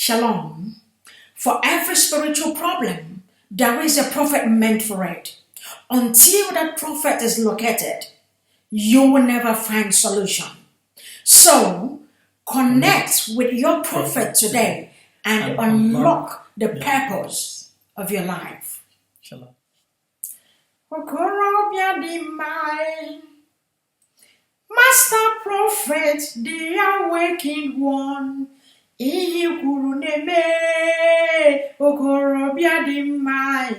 Shalom. For every spiritual problem, there is a prophet meant for it. Until that prophet is located, you will never find solution. So, connect with your prophet today and unlock the purpose of your life. Shalom. Master prophet, the awakened one. Ihe kwuru na-eme okorobịa dị mma,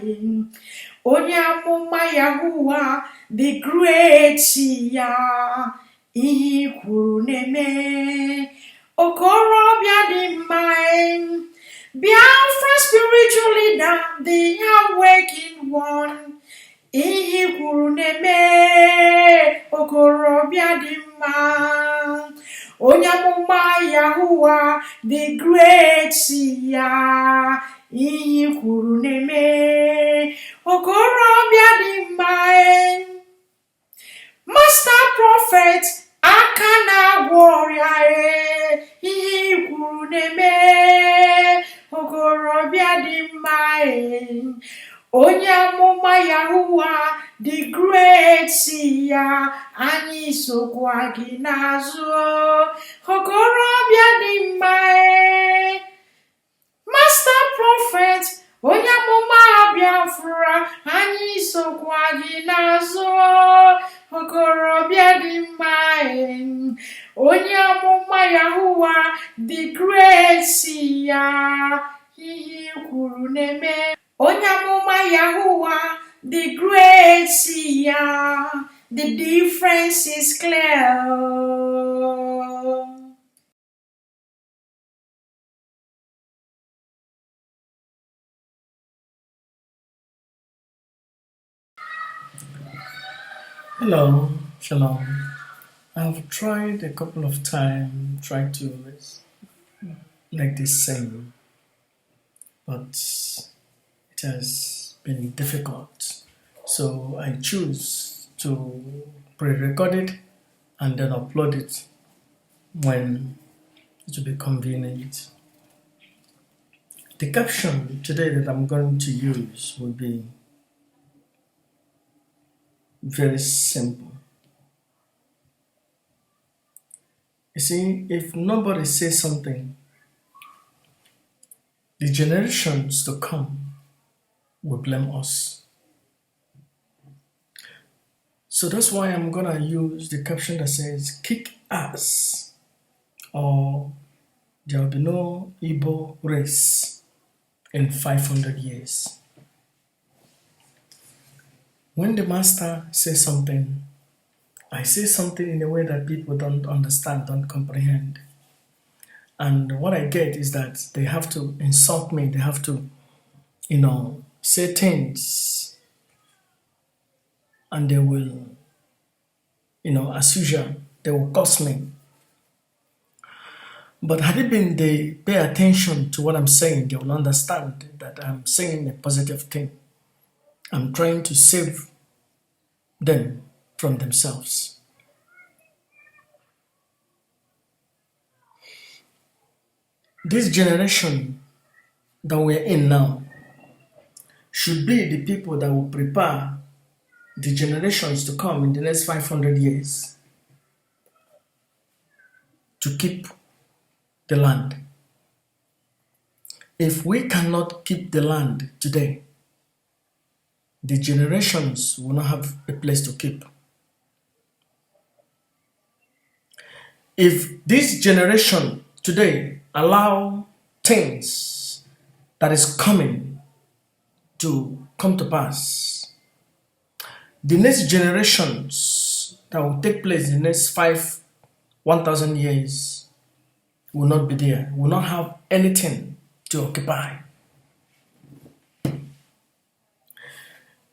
onye amụma Yahuwah the great ya. Ihe kwuru na-eme okorobịa dị mma, Biafra spiritual leader, the awakened one. Ihe kwuru na-eme okorobịa dị mma, onye amụma Yahuwah the great ya. Ihe kwuru na-eme okorobịa dị mma. Master prophet aka na-agwọ ọrịa, ihe kwuru na-eme okorobịa dị mma, onye amụma Yahuwah the great ya. Anyị sokwa gị n'azụ, okorobịa dị mma. Master prophet onye amụma Biafra, anyị sokwa gị n'azụ, okorobịa dị mma, onye amụma Yahuwah the great ya. Ihe kwuru na-eme onye amụma Yahuwah the great ya. The difference is clear. Hello, Shalom. I've tried a couple of times, tried to like this same, but it has been difficult. So I choose to pre-record it and then upload it when it will be convenient. The caption today that I'm going to use will be very simple. You see, if nobody says something, the generations to come will blame us. So that's why I'm gonna use the caption that says kick ass, or there will be no Igbo race in 500 years. When the master says something, I say something in a way that people don't understand, don't comprehend. And what I get is that they have to insult me, they have to, say things, and they will, as usual, they will curse me. But had it been they pay attention to what I'm saying, they will understand that I'm saying a positive thing. I'm trying to save them from themselves. This generation that we're in now should be the people that will prepare the generations to come in the next 500 years to keep the land. If we cannot keep the land today, the generations will not have a place to keep. If this generation today allow things that is coming to come to pass, the next generations that will take place in the next 1,000 years will not be there, will not have anything to occupy.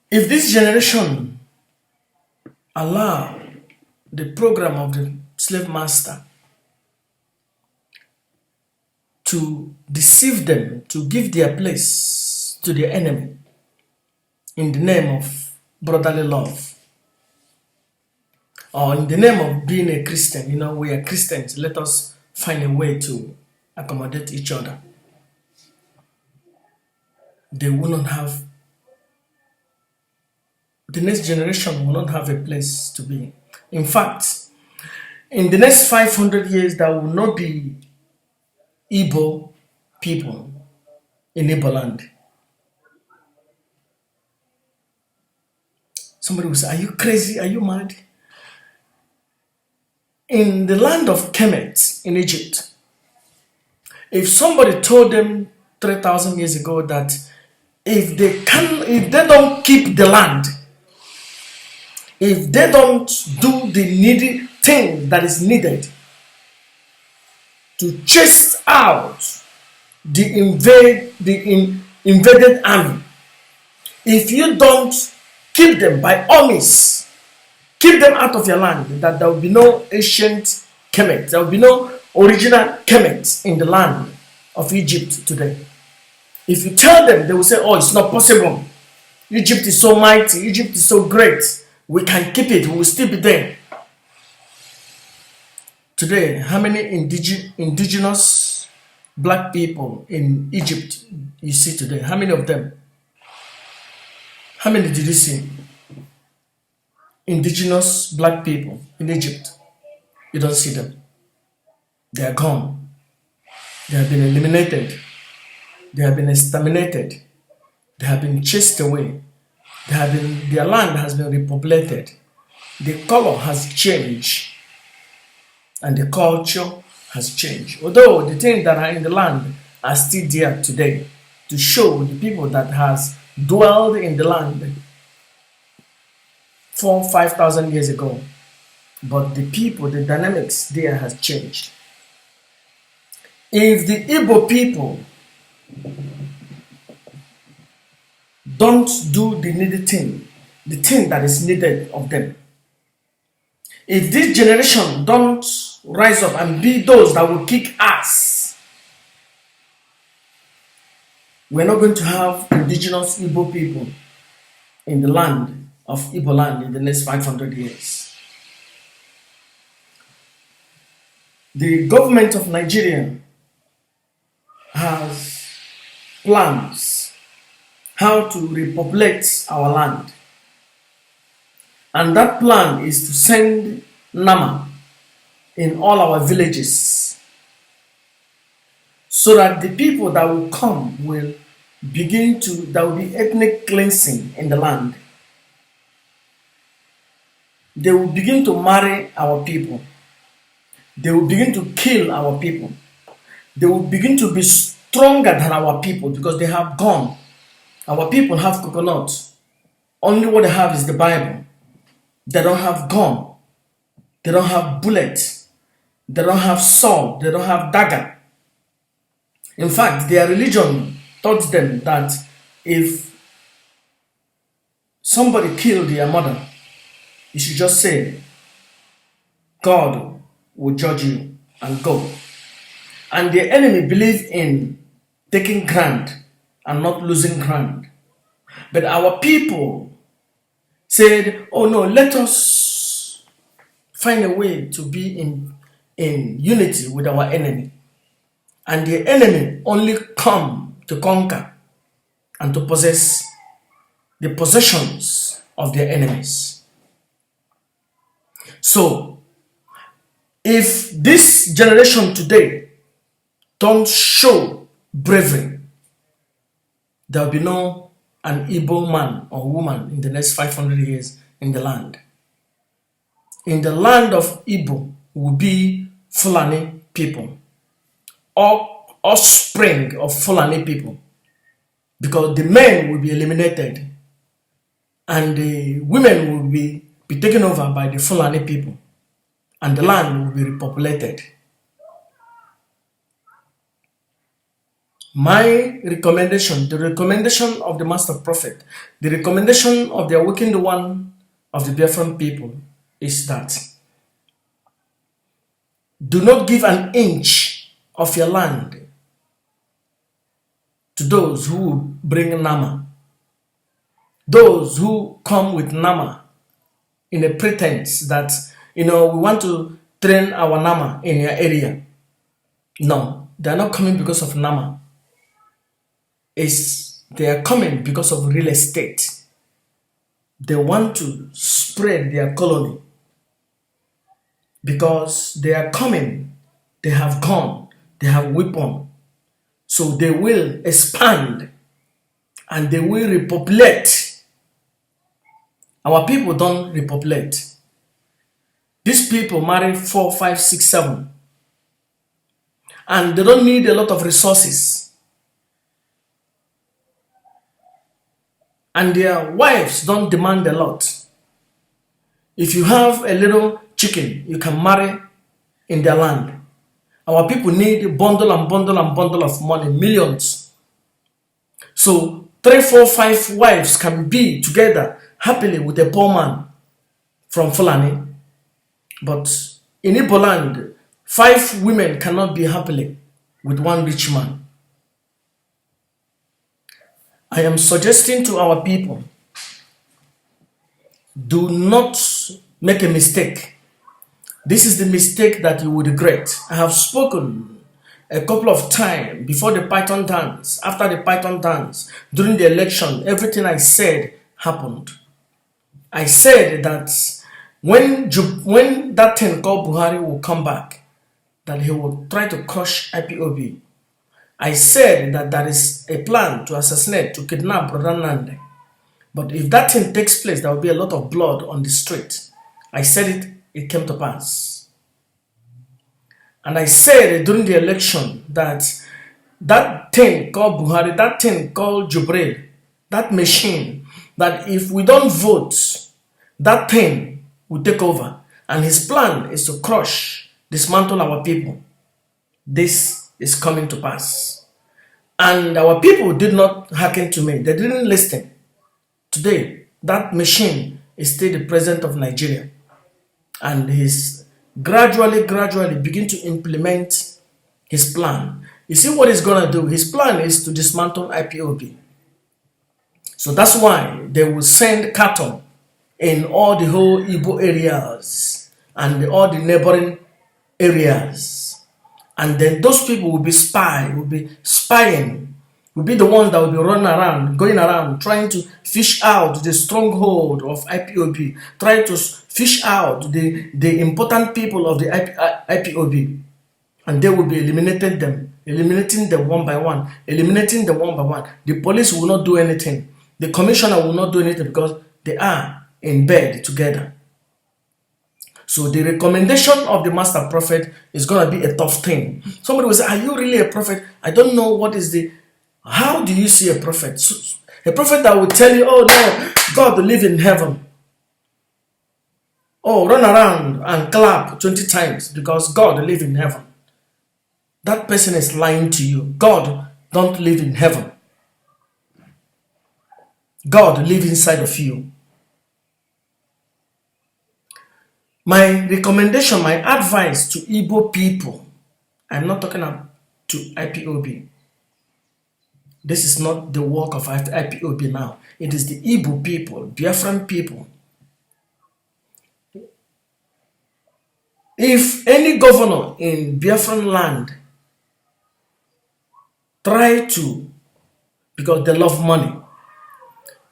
If this generation allow the program of the slave master to deceive them, to give their place to their enemy in the name of brotherly love, or in the name of being a Christian, we are Christians, let us find a way to accommodate each other. they will not have, the next generation will not have a place to be. In fact, in the next 500 years, there will not be Igbo people in Igbo land. Somebody will say, are you crazy? Are you mad? In the land of Kemet in Egypt, if somebody told them 3,000 years ago that if they don't keep the land, if they don't do the needy thing that is needed to chase out the invaded army, if you don't keep them by all means, keep them out of your land, that there will be no ancient Kemet, there will be no original Kemet in the land of Egypt today. If you tell them, they will say, oh, it's not possible. Egypt is so mighty, Egypt is so great, we can keep it, we will still be there. Today, how many indigenous black people in Egypt you see today? How many of them? How many did you see? Indigenous black people in Egypt. You don't see them. They are gone. They have been eliminated. They have been exterminated. They have been chased away. Their land has been repopulated. The color has changed. And the culture has changed. Although the things that are in the land are still there today to show the people that has dwelled in the land 4,000-5,000 years ago. But the people, the dynamics there has changed. If the Igbo people don't do the needed thing, the thing that is needed of them, if this generation don't rise up and be those that will kick ass, we're not going to have indigenous Igbo people in the land of Igbo land in the next 500 years. The government of Nigeria has plans how to repopulate our land. And that plan is to send Nama in all our villages so that the people that will come will there will be ethnic cleansing in the land. They will begin to marry our people. They will begin to kill our people. They will begin to be stronger than our people because they have gone. Our people have coconut. Only what they have is the Bible. They don't have gun. They don't have bullets. They don't have sword. They don't have dagger. In fact, their religion taught them that if somebody killed their mother, you should just say, God will judge you and go. And the enemy believe in taking ground and not losing ground. But our people said, oh no, let us find a way to be in unity with our enemy. And the enemy only come to conquer and to possess the possessions of their enemies. So, if this generation today don't show bravery, there will be no an Igbo man or woman in the next 500 years in the land. In the land of Igbo will be Fulani people, or offspring of Fulani people, because the men will be eliminated and the women will be taken over by the Fulani people and the land will be repopulated. My recommendation, the recommendation of the Master Prophet, the recommendation of the Awakened One of the Biafran people is that do not give an inch of your land to those who bring Nama, those who come with Nama in a pretense that, we want to train our Nama in your area. No, they are not coming because of Nama. It's They are coming because of real estate. They want to spread their colony because they are coming. They have gone. They have weapon. So they will expand and they will repopulate. Our people don't repopulate. These people marry 4, 5, 6, 7. And they don't need a lot of resources. And their wives don't demand a lot. If you have a little chicken, you can marry in their land. Our people need a bundle and bundle and bundle of money, millions. So 3, 4, 5 wives can be together happily with a poor man from Fulani. But in Igbo land, 5 women cannot be happily with one rich man. I am suggesting to our people, do not make a mistake. This is the mistake that you will regret. I have spoken a couple of times before the Python dance, after the Python dance, during the election. Everything I said happened. I said that when that thing called Buhari will come back, that he will try to crush IPOB. I said that there is a plan to assassinate, to kidnap Brother Nande. But if that thing takes place, there will be a lot of blood on the street. I said it, it came to pass. And I said during the election that that thing called Buhari, that thing called Jubril, that machine, that if we don't vote, that thing will take over. And his plan is to crush, dismantle our people. This is coming to pass. And our people did not hearken to me. They didn't listen. Today, that machine is still the president of Nigeria. And he's gradually begin to implement his plan. You see what he's going to do? His plan is to dismantle IPOB. So that's why they will send cattle in all the whole Igbo areas and all the neighboring areas. And then those people will be spying, will be the ones that will be running around, going around, trying to fish out the stronghold of IPOB, trying to fish out the important people of the IPOB. And they will be eliminating them one by one, The police will not do anything. The commissioner will not do anything because they are in bed together. So the recommendation of the master prophet is going to be a tough thing. Somebody will say, are you really a prophet? I don't know what is how do you see a prophet? A prophet that will tell you, oh no, God live in heaven. Oh, run around and clap 20 times because God live in heaven. That person is lying to you. God don't live in heaven. God live inside of you. My recommendation, my advice to Igbo people, I'm not talking to IPOB. This is not the work of IPOB now. It is the Igbo people, Biafran people. If any governor in Biafran land try to, because they love money,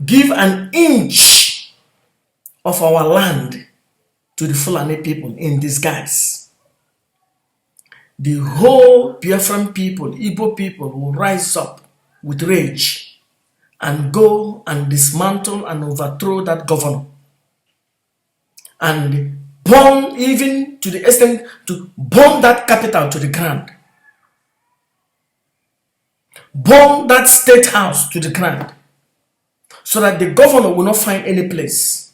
give an inch of our land to the Fulani people in disguise, the whole Biafran people, Igbo people will rise up with rage and go and dismantle and overthrow that governor and burn, even to the extent to burn that capital to the ground, burn that state house to the ground, so that the governor will not find any place.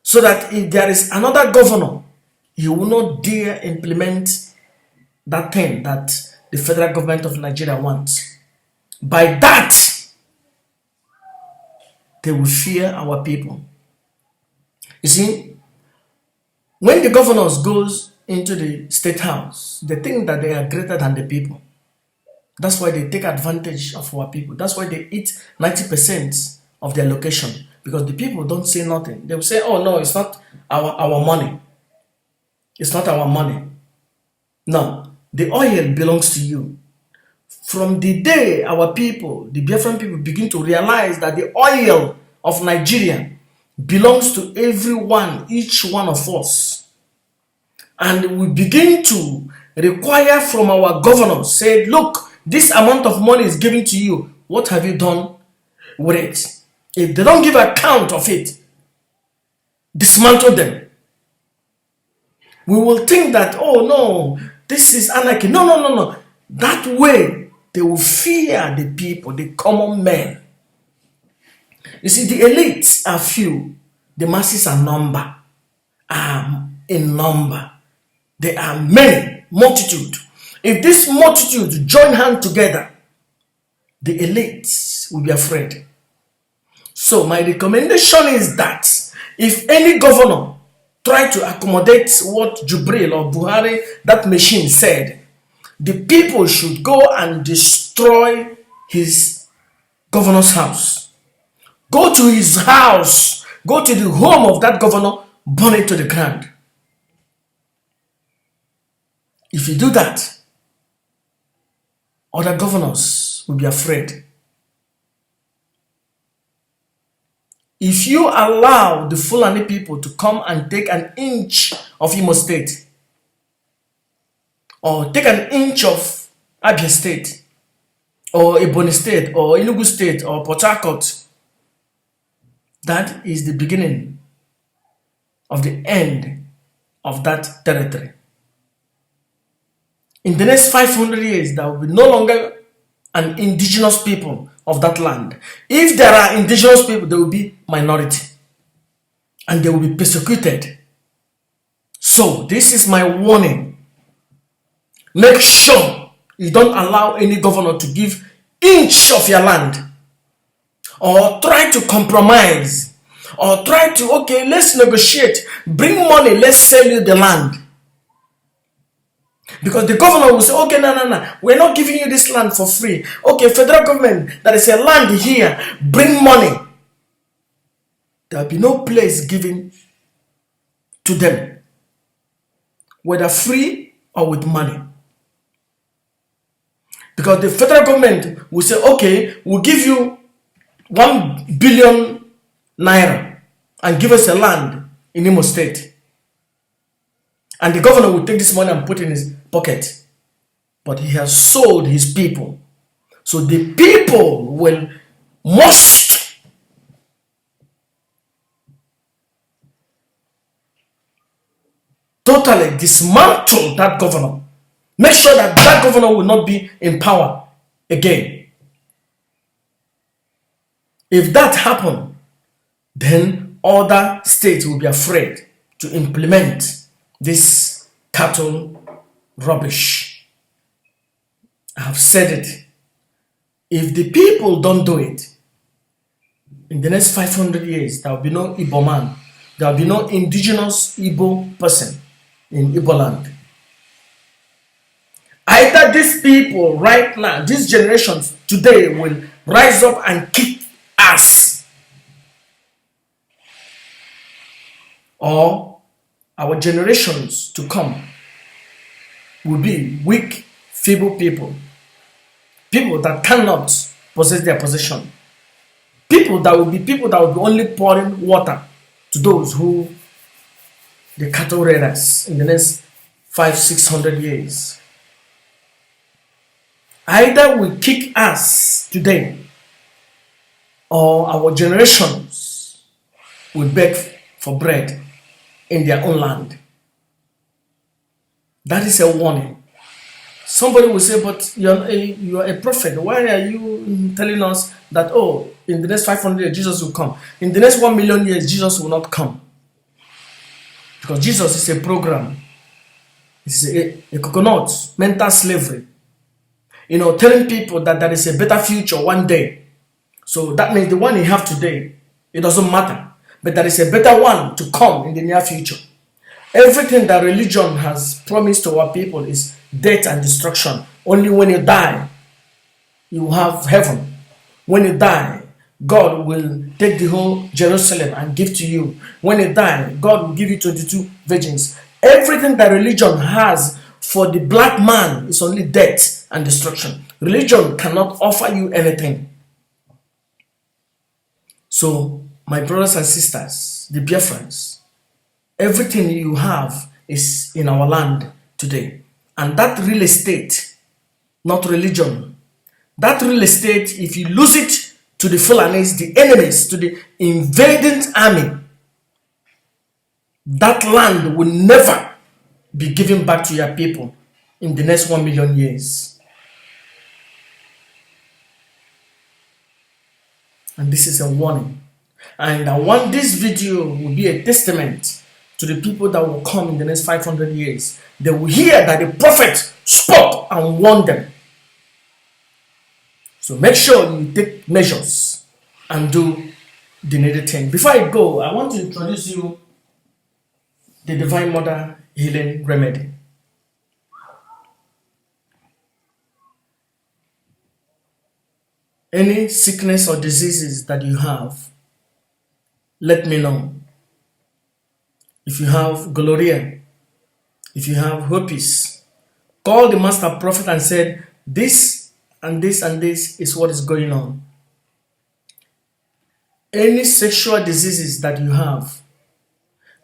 So that if there is another governor, he will not dare implement that thing that the federal government of Nigeria wants. By that, they will fear our people. You see, when the governors goes into the state house, they think that they are greater than the people. That's why they take advantage of our people. That's why they eat 90% of their location. Because the people don't say nothing. They will say, oh no, it's not our money. It's not our money. No, the oil belongs to you. From the day our people, the Biafran people, begin to realize that the oil of Nigeria belongs to everyone, each one of us, and we begin to require from our governors, say, look, this amount of money is given to you. What have you done with it? If they don't give account of it, dismantle them. We will think that, oh no, this is anarchy. No. That way, they will fear the people, the common men. You see, the elites are few, the masses are in number. They are many, multitude. If this multitude join hands together, the elites will be afraid. So my recommendation is that if any governor try to accommodate what Jubril or Buhari, that machine, said, the people should go and destroy his governor's house. Go to his house, go to the home of that governor, burn it to the ground. If you do that, other governors will be afraid. If you allow the Fulani people to come and take an inch of Imo State, or take an inch of Abia State, or Ebonyi State, or Enugu State, or Port Harcourt, that is the beginning of the end of that territory. In the next 500 years, there will be no longer an indigenous people of that land. If there are indigenous people, they will be minority and they will be persecuted. So this is my warning. Make sure you don't allow any governor to give inch of your land, or try to compromise, or try to, okay, let's negotiate, bring money, let's sell you the land. Because the governor will say, okay, no, we're not giving you this land for free. Okay, federal government, there is a land here, bring money. There will be no place given to them, whether free or with money. Because the federal government will say, okay, we'll give you 1 billion naira and give us a land in Imo State. And the governor will take this money and put it in his pocket. But he has sold his people. So the people must totally dismantle that governor. Make sure that that governor will not be in power again. If that happens, then other states will be afraid to implement this cattle rubbish. I have said it. If the people don't do it, in the next 500 years, there will be no Igbo man. There will be no indigenous Igbo person in Igbo land. Either these people right now, these generations today, will rise up and kick ass, or our generations to come will be weak, feeble people that cannot possess their possession, people that will be only pouring water to those who the cattle raiders in the next 500-600 years. Either we kick ass today, or our generations will beg for bread in their own land. That is a warning. Somebody will say, but you are a prophet. Why are you telling us that, oh, in the next 500 years, Jesus will come? In the next 1 million years, Jesus will not come. Because Jesus is a program. It's a coconut, mental slavery. Telling people that there is a better future one day. So that means the one you have today, it doesn't matter. But there is a better one to come in the near future. Everything that religion has promised to our people is death and destruction. Only when you die, you have heaven. When you die, God will take the whole Jerusalem and give to you. When you die, God will give you 22 virgins. Everything that religion has for the black man is only death and destruction. Religion cannot offer you anything. So, my brothers and sisters, the dear friends, everything you have is in our land today. And that real estate, not religion, that real estate, if you lose it to the Fulanis, the enemies, to the invading army, that land will never be given back to your people in the next 1 million years. And this is a warning. And I want this video will be a testament to the people that will come in the next 500 years. They will hear that the prophet spoke and warned them. So make sure you take measures and do the needed thing. Before I go, I want to introduce you the Divine Mother Healing Remedy. Any sickness or diseases that you have, let me know. If you have gonorrhea, if you have herpes, call the master prophet and said, this and this and this is what is going on. Any sexual diseases that you have,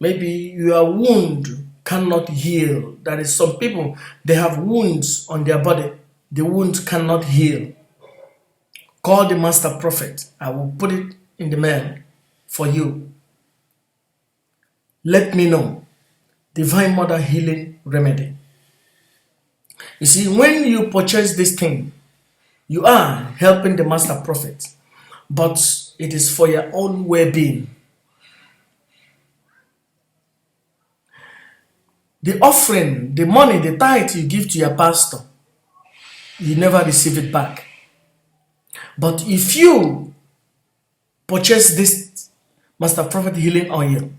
maybe your wound cannot heal. There is some people, they have wounds on their body. The wound cannot heal. Call the master prophet. I will put it in the mail for you. Let me know. Divine Mother Healing Remedy. You see, when you purchase this thing, you are helping the master prophet, but it is for your own well-being. The offering, the money, the tithe you give to your pastor, you never receive it back. But if you purchase this Master Prophet Healing Oil,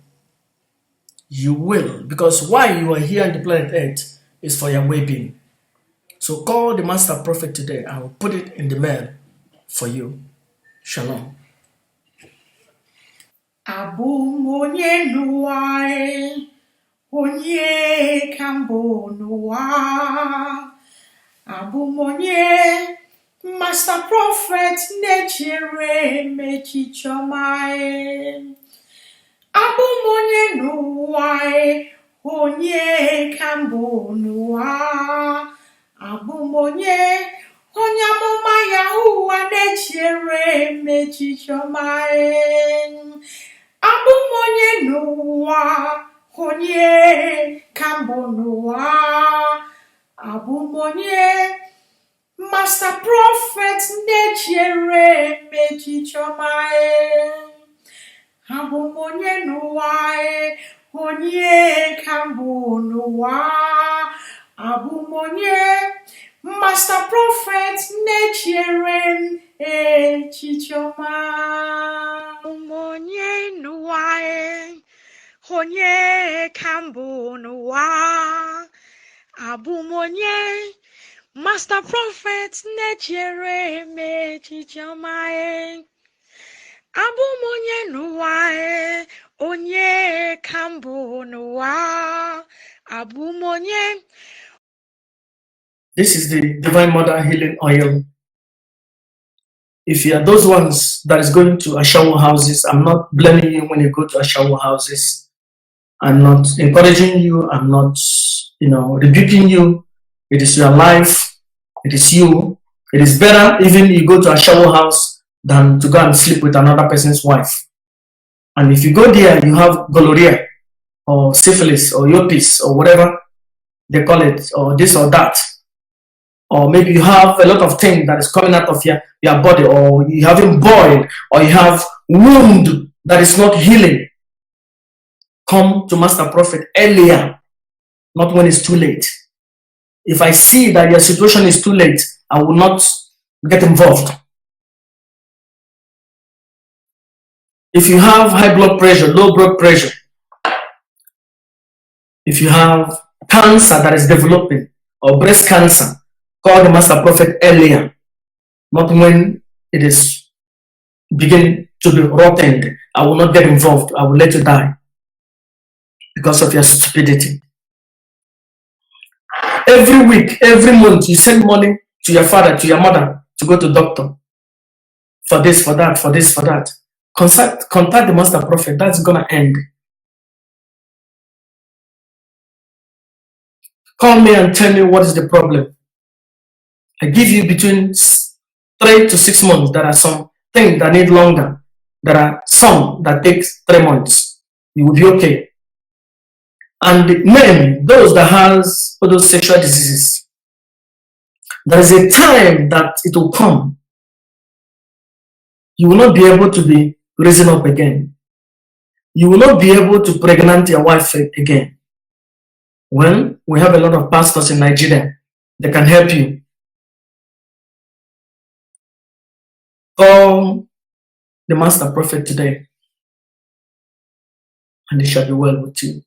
you will, because why you are here on the planet Earth is for your well-being. So call the Master Prophet today. I will put it in the mail for you. Shalom. Abumonye nuai, onye kambo nuwa. Abumonye, Master Prophet nechere mechichomae. Abumonye nuai, onye kambo nuwa. Abumonye, onyamoma Yahuwa nechere mechichomae. Abumonye nuwa, onye kambo nuwa. Abumonye, Master Prophet nechere mechichomae. Abumonye nuwae, onye kambo nuwa. Abumonye, Master Prophet nechere mechichoma. Abumonye nuwae, onye kambo nuwa. Abumonye, Master Prophet nechere mechichomae. Abumonye nuwae, onye kambo nuwa. Abumonye. This is the Divine Mother Healing Oil. If you are those ones that is going to Ashawo houses, I'm not blaming you when you go to Ashawo houses. I'm not encouraging you. I'm not, rebuking you. It is your life. It is you. It is better even you go to a shower house than to go and sleep with another person's wife. And if you go there, you have gonorrhea or syphilis or herpes or whatever they call it, or this or that. Or maybe you have a lot of things that is coming out of your body, or you haven't boiled, or you have wound that is not healing. Come to Master Prophet earlier, not when it's too late. If I see that your situation is too late, I will not get involved. If you have high blood pressure, low blood pressure, if you have cancer that is developing, or breast cancer, call the Master Prophet earlier, not when it is beginning to be rotten. I will not get involved. I will let you die because of your stupidity. Every week, every month, you send money to your father, to your mother, to go to doctor for this, for that, for this, for that. Contact the master prophet. That's gonna end. Call me and tell me what is the problem. I give you between 3 to 6 months. There are some things that need longer. There are some that takes 3 months. You will be okay. And the men, those that has all those sexual diseases, there is a time that it will come. You will not be able to be raising up again. You will not be able to pregnant your wife again. Well, we have a lot of pastors in Nigeria. They can help you. Call the master prophet today, and it shall be well with you.